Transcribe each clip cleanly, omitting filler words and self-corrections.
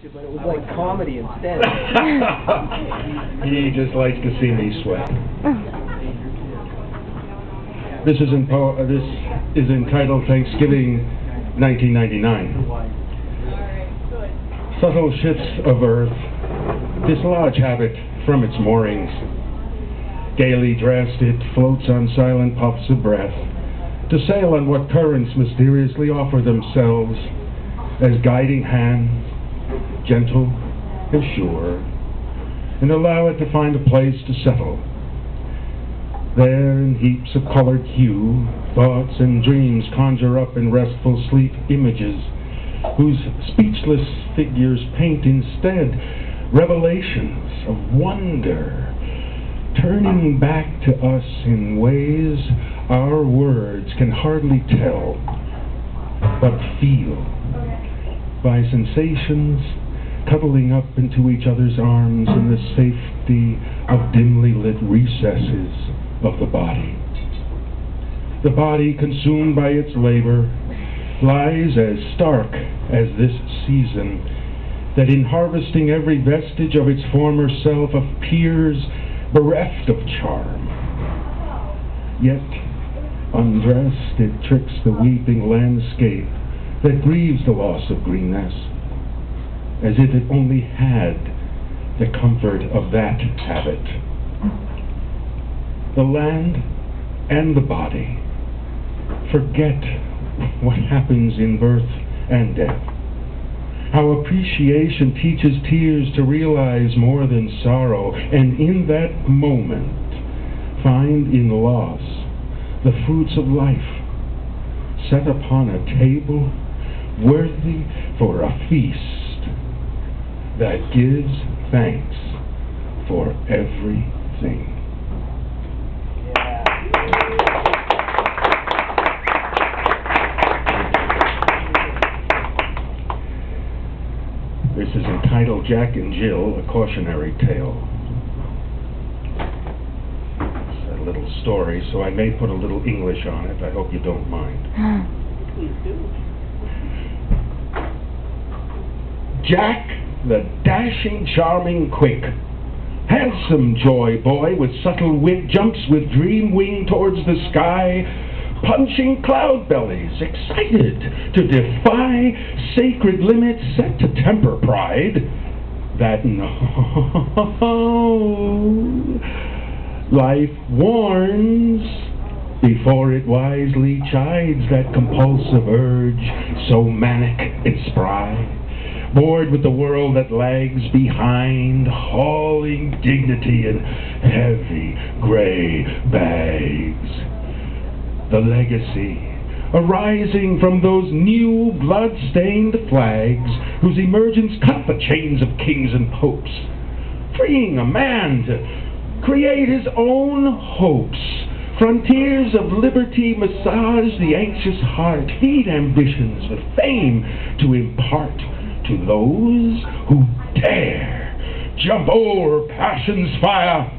you, but it was like comedy instead. He just likes to see me sweat. This is entitled Thanksgiving 1999. Subtle shifts of earth dislodge habit from its moorings. Gaily dressed, it floats on silent puffs of breath to sail on what currents mysteriously offer themselves as guiding hands, gentle and sure, and allow it to find a place to settle. There, in heaps of colored hue, thoughts and dreams conjure up in restful sleep images whose speechless figures paint instead revelations of wonder, turning back to us in ways our words can hardly tell, but feel, by sensations cuddling up into each other's arms in the safety of dimly lit recesses of the body. The body, consumed by its labor, lies as stark as this season, that in harvesting every vestige of its former self appears bereft of charm. Yet, undressed, it tricks the weeping landscape that grieves the loss of greenness, as if it only had the comfort of that habit. The land and the body forget what happens in birth and death, how appreciation teaches tears to realize more than sorrow, and in that moment find in loss the fruits of life set upon a table worthy for a feast that gives thanks for everything. This is entitled Jack and Jill, a cautionary tale. It's a little story, so I may put a little English on it. I hope you don't mind. Please do. Jack, the dashing, charming, quick, handsome joy boy with subtle wit, jumps with dream wing towards the sky, punching cloud bellies, excited to defy sacred limits set to temper pride that life warns before it wisely chides that compulsive urge so manic and spry, bored with the world that lags behind, hauling dignity in heavy gray bags. The legacy arising from those new blood-stained flags whose emergence cut the chains of kings and popes, freeing a man to create his own hopes. Frontiers of liberty massage the anxious heart, feed ambitions with fame to impart to those who dare jump o'er passion's fire,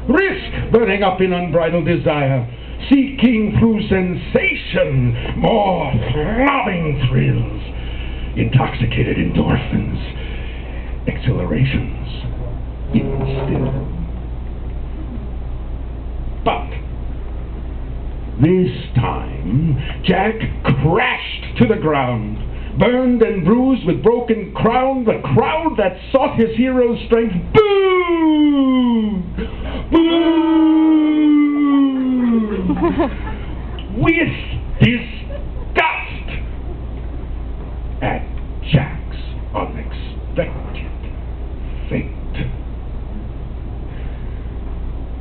risk burning up in unbridled desire, seeking through sensation more throbbing thrills, intoxicated endorphins, exhilarations even still. But this time, Jack crashed to the ground, burned and bruised with broken crown, the crowd that sought his hero's strength booed! Booed! With disgust at Jack's unexpected fate.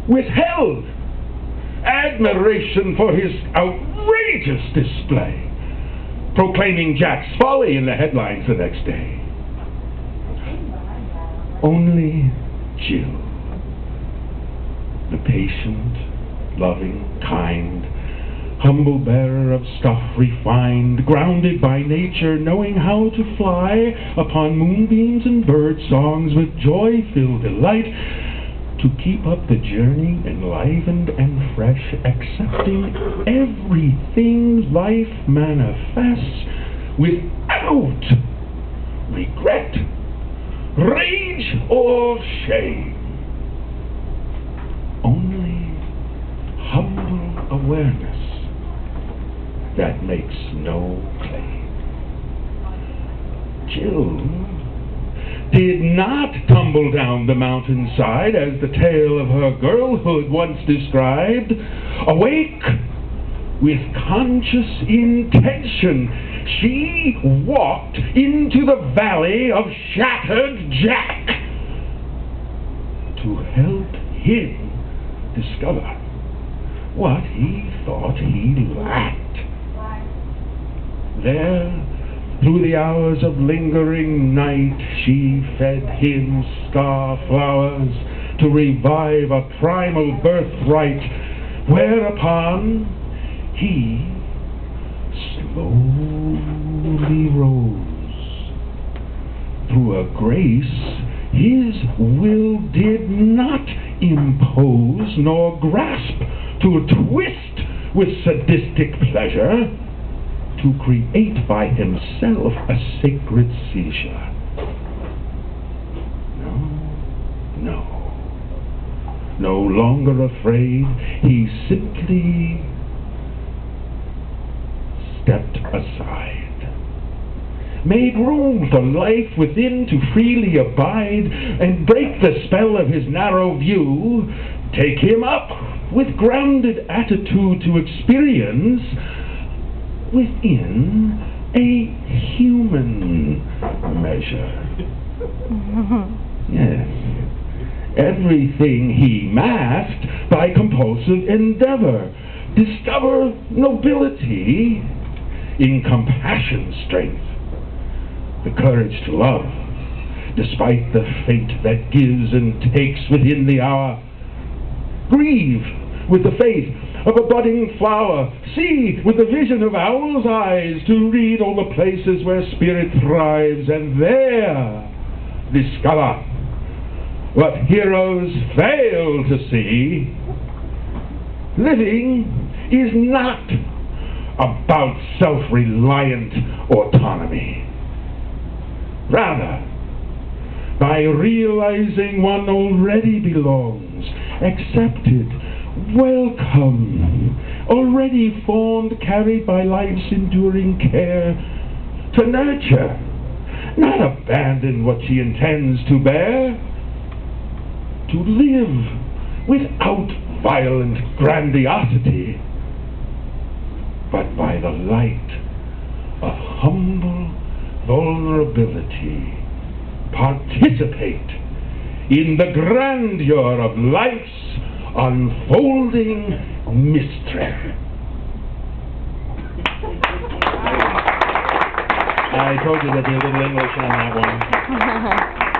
Withheld admiration for his outrageous display, proclaiming Jack's folly in the headlines the next day. Only Jill, the patient, loving, kind, humble bearer of stuff refined, grounded by nature, knowing how to fly upon moonbeams and bird songs with joy-filled delight, to keep up the journey enlivened and fresh, accepting everything life manifests without regret rage or shame. Only humble awareness that makes no claim. Jill did not tumble down the mountainside as the tale of her girlhood once described. Awake with conscious intention, she walked into the valley of Shattered Jack to help him discover what he thought he lacked. There, through the hours of lingering night, she fed him star flowers to revive a primal birthright, whereupon he slowly rose. Through a grace his will did not impose nor grasp to twist with sadistic pleasure, to create by himself a sacred seizure. No longer afraid, he simply stepped aside, made room for life within to freely abide and break the spell of his narrow view, take him up with grounded attitude to experience within a human measure. Yes. Everything he masked by compulsive endeavor. Discover nobility in compassion strength, the courage to love, despite the fate that gives and takes within the hour. Grieve with the faith of a budding flower. See with the vision of owl's eyes to read all the places where spirit thrives, and there discover what heroes fail to see. Living is not about self-reliant autonomy. Rather, by realizing one already belongs, accepted, welcome, already formed, carried by life's enduring care, to nurture, not abandon what she intends to bear, to live without violent grandiosity, but by the light of humble vulnerability, participate in the grandeur of life's unfolding mystery. I told you there'd be a little English on that one.